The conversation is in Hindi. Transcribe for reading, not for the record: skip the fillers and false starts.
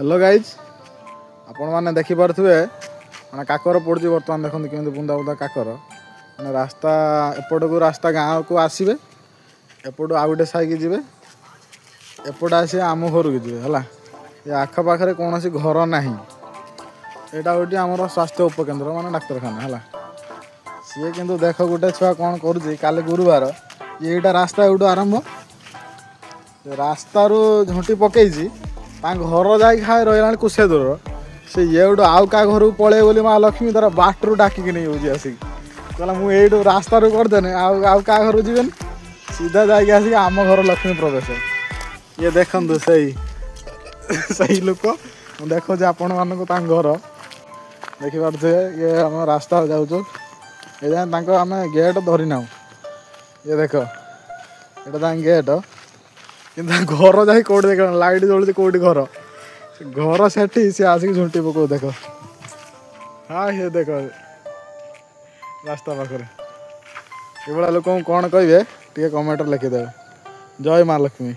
हेलो गाइज आपण मैंने देखिपे मैंने काकर पड़ी बर्तमान देखते केमी बुंदा बुंदा काकर मैंने रास्ता एपट को रास्ता गाँव को आसवे एपटू आउ गोटे साइक जी एपट आस आम घर को जी है ये आखपाखे कौन घर ना यहाँ गोटे आम स्वास्थ्य उपकेन्द्र मान डाक्तखाना है सी कि देख गोटे छुआ कौन कर गुरुवार ये रास्ता यूँ आरंभ रास्तार झंटी पकई घर जा खाए रही कुसे दूर से ये आउ क्या घर को पलि बोली माँ लक्ष्मी तार बाटरू डाकिक नहीं आसिक कहला मुझे रास्ता करदेने आउ क्या घर जीवन सीधा जाके आम घर लक्ष्मी प्रवेश ये देखु से लोक देखो आपण मानक घर देखिपे ये आम रास्ता जाऊँ ये आम गेट धरी ना ये देख ये गेट कि घर जा कौट देख लाइट जलुची कौटी घर घर से सी आसिक झुंटी पकाऊ देख हाँ ये देख रास्ता पाखे ये लोक कौन कहे टे कमेंट लिखिदे जय माँ लक्ष्मी।